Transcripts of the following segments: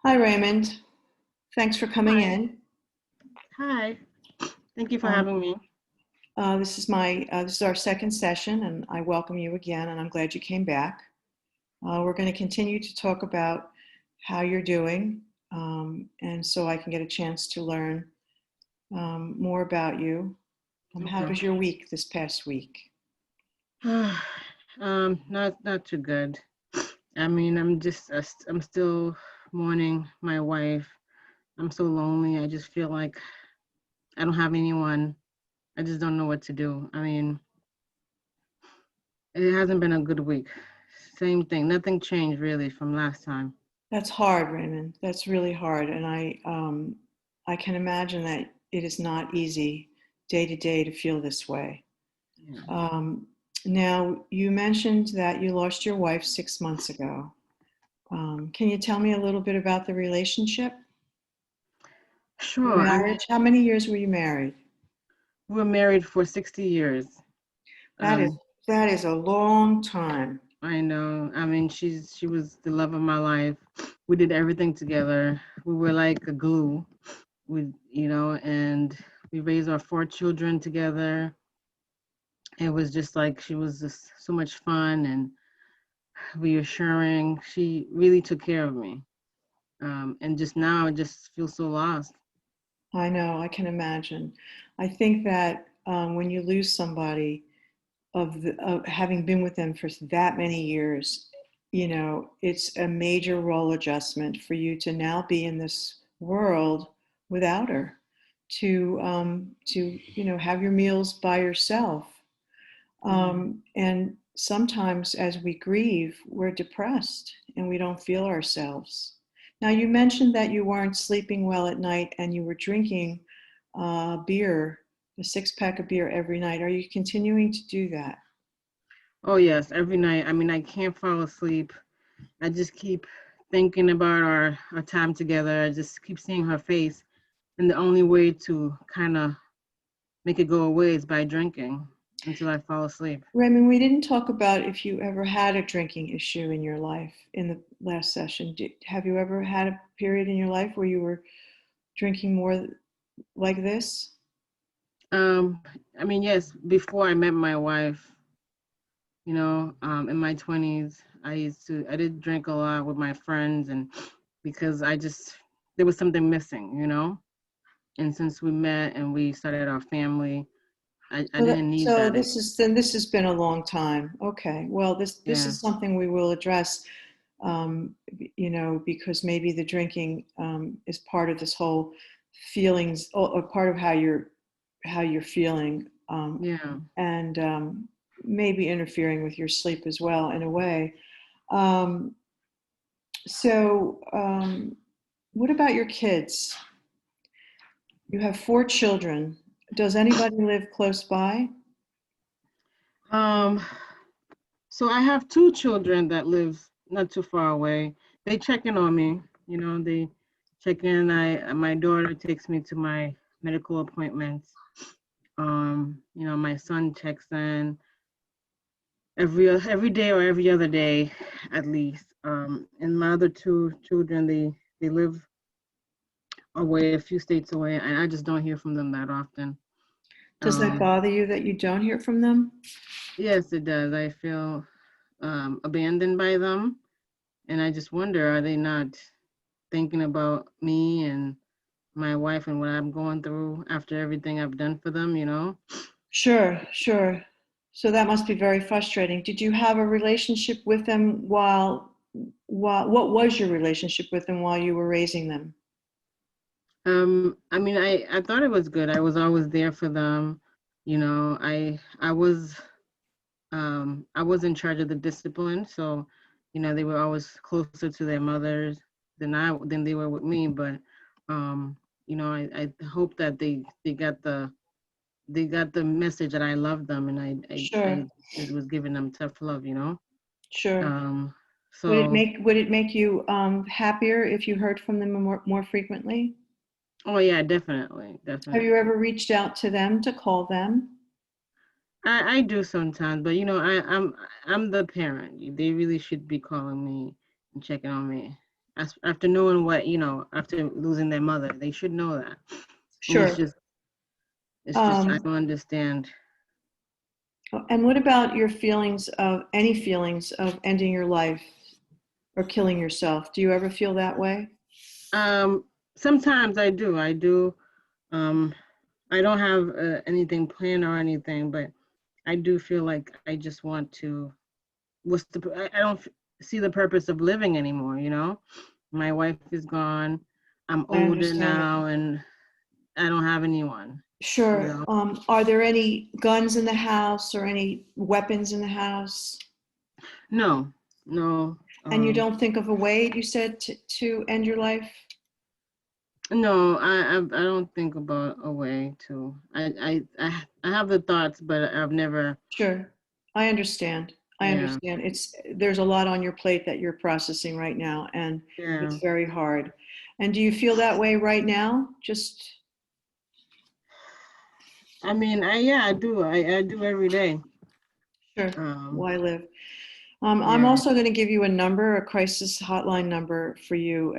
Hi, Raymond. Thanks for coming Hi. in. Hi. Thank you for Um, having me. this is our second session, and I welcome you again. And I'm glad you came back. We're going to continue to talk about how you're doing, and so I can get a chance to learn more about you. How Okay. was your week this past week? Not too good. I mean, I'm still mourning my wife. I'm so lonely. I just feel like I don't have anyone. I just don't know what to do. I mean, it hasn't been a good week. Same thing. Nothing changed really from last time. That's hard, Raymond. That's really hard, and I can imagine that it is not easy day to day to feel this way. Yeah. Um, Now, you mentioned that you lost your wife 6 months ago. Can you tell me a little bit about the relationship, the Sure. I mean, marriage? How many years were you married? we were married for 60 years. That is Um, that is a long time. I know. I mean, she was the love of my life. We did everything together. We were like a glue. And we raised our four children together. It was just like she was just so much fun and reassuring. She really took care of me. And just now, I just feel so lost. I know, I can imagine. I think that when you lose somebody of having been with them for that many years, it's a major role adjustment for you to now be in this world without her, to have your meals by yourself. Yeah. And sometimes as we grieve, we're depressed and we don't feel ourselves. Now, you mentioned that you weren't sleeping well at night and you were drinking beer, a six-pack of beer every night. Are you continuing to do that? Oh yes, every night. I mean, I can't fall asleep. I just keep thinking about our time together. I just keep seeing her face. And the only way to kind of make it go away is by drinking until I fall asleep. Raymond, we didn't talk about if you ever had a drinking issue in your life in the last session. Have you ever had a period in your life where you were drinking more like this? Um, I mean, yes, before I met my wife, in my 20s, I did drink a lot with my friends and because there was something missing. And since we met and we started our family, I didn't need So that. this has been a long time. Okay. Well, this Yeah, is something we will address, because maybe the drinking is part of this whole feelings, or part of how you're feeling, yeah. and maybe interfering with your sleep as well in a way. Um, so, what about your kids? You have four children. Does anybody live close by? Um, so I have two children that live not too far away. They check in on me, they check in. My daughter takes me to my medical appointments. My son checks in every day or every other day at least. And my other two children, they live away a few states away, and I just don't hear from them that often. Does that Um, bother you that you don't hear from them? yes, it does. I feel abandoned by them, and I just wonder, are they not thinking about me and my wife and what I'm going through after everything I've done for them? Sure, sure. So that must be very frustrating. Did you have a relationship with them while what was your relationship with them while you were raising them? I mean, I thought it was good. I was always there for them. I was in charge of the discipline, so they were always closer to their mothers than they were with me. But I hope that they got the message that I love them and I Sure, just was giving them tough love. sure. Um, Would it so make you happier if you heard from them more frequently? oh yeah, definitely, Have you definitely. ever reached out to them to call them? I do sometimes, but I'm the parent. They really should be calling me and checking on me. after knowing what, after losing their mother, they should know that. And Sure. it's just I Um, don't understand. and what about your feelings of any feelings of ending your life or killing yourself? Do you ever feel that way? Um, Sometimes I do. I do. Um, I don't have anything planned or anything, but I do feel like I just want to. I don't see the purpose of living anymore. My wife is gone. I'm I older understand that. now, and I don't have anyone. You Sure. know. Are there any guns in the house or any weapons in the house? No, no, And you don't think of a way, you said, to end your life? no. I don't think about a way to. I have the thoughts, but I've never. Sure. I understand. I Yeah, understand. There's a lot on your plate that you're processing right now, and yeah. it's very hard. And do you feel that way right now? Just I mean, I do. I do every day. sure. Um, Why live? I'm yeah, also going to give you a number, a crisis hotline number for you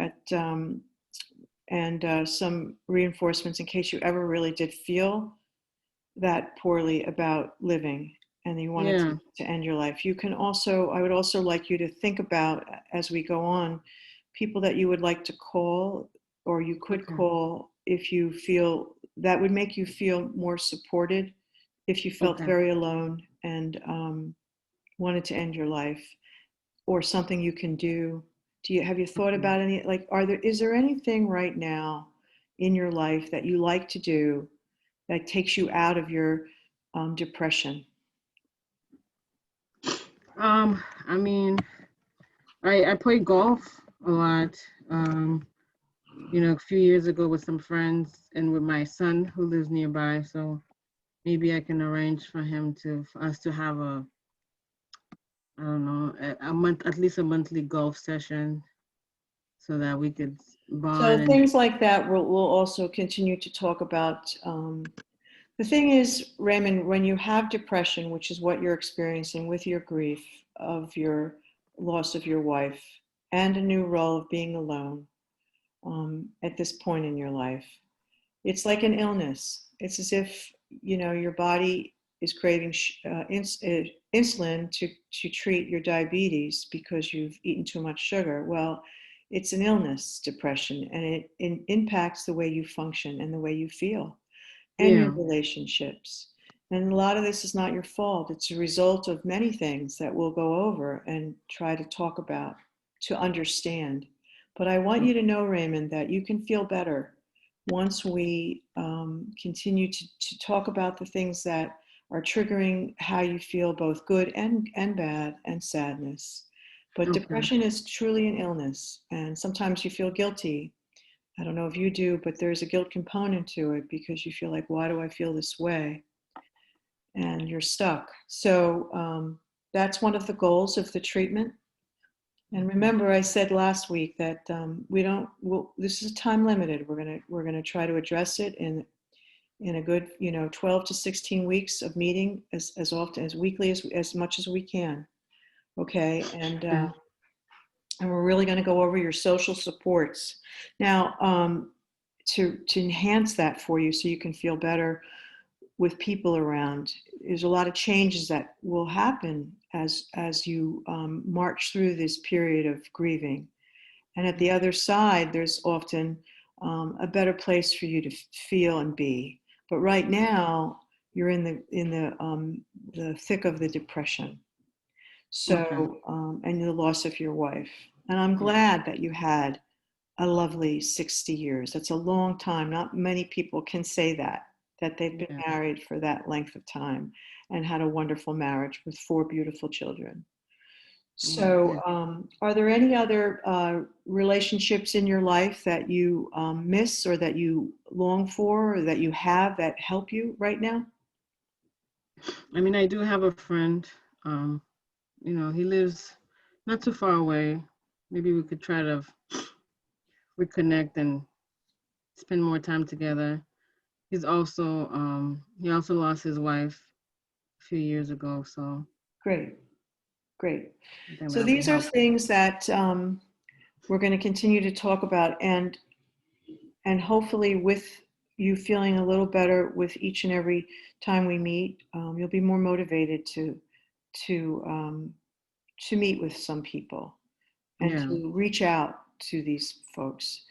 and some reinforcements in case you ever really did feel that poorly about living and you wanted yeah. to end your life. You can also, I would also like you to think about as we go on, people that you would like to call or you could Okay, call if you feel that would make you feel more supported if you felt okay, very alone and wanted to end your life or something you can do. Have you thought okay. about any, like, is there anything right now in your life that you like to do that takes you out of your depression? I mean, I play golf a lot. A few years ago with some friends and with my son who lives nearby. So maybe I can arrange for us to have I don't know, a month, at least a monthly golf session so that we could bond So and things like that we'll also continue to talk about. The thing is, Raymond, when you have depression, which is what you're experiencing with your grief of your loss of your wife and a new role of being alone at this point in your life, it's like an illness. It's as if your body is craving insulin to treat your diabetes because you've eaten too much sugar. Well, it's an illness, depression, and it impacts the way you function and the way you feel and your yeah, relationships. And a lot of this is not your fault. It's a result of many things that we'll go over and try to talk about to understand. But I want you to know, Raymond, that you can feel better once we continue to talk about the things that are triggering how you feel, both good and bad, and sadness. But okay, depression is truly an illness, and sometimes you feel guilty. I don't know if you do, but there's a guilt component to it because you feel like, why do I feel this way? And you're stuck. So that's one of the goals of the treatment. And okay, remember, I said last week that we don't. This is time limited. We're gonna try to address it in a good 12 to 16 weeks of meeting as often as weekly as much as we can. Okay, okay, and we're really going to go over your social supports now. To enhance that for you so you can feel better with people around. There's a lot of changes that will happen as you march through this period of grieving. And at the other side, there's often a better place for you to feel and be. But right now, you're in the thick of the depression. okay, So and the loss of your wife. And I'm yeah, glad that you had a lovely 60 years. That's a long time. Not many people can say that they've been yeah, married for that length of time and had a wonderful marriage with four beautiful children. yeah. So, Thank are there any other relationships in your life that you miss or that you long for or that you have that help you right now? I mean, I do have a friend. Um, he lives not too far away. Maybe we could try to reconnect and spend more time together. He also lost his wife a few years ago, so Great, great. I think So that'll be these are helpful. things that we're going to continue to talk about, and hopefully with you feeling a little better with each and every time we meet, you'll be more motivated to um, to meet with some people and Yeah. to reach out to these folks,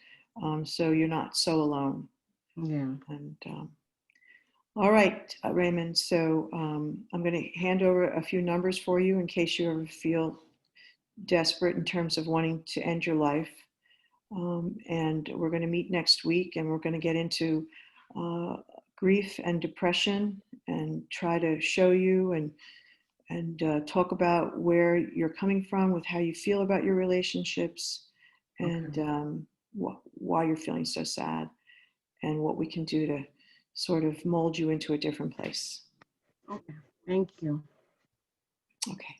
so you're not so alone. Yeah. And all right, Raymond. So I'm going to hand over a few numbers for you in case you ever feel desperate in terms of wanting to end your life. And we're going to meet next week, and we're going to get into uh, grief and depression, and try to show you and talk about where you're coming from with how you feel about your relationships, Okay. and why you're feeling so sad, and what we can do to sort of mold you into a different place. Okay. Thank you. Okay.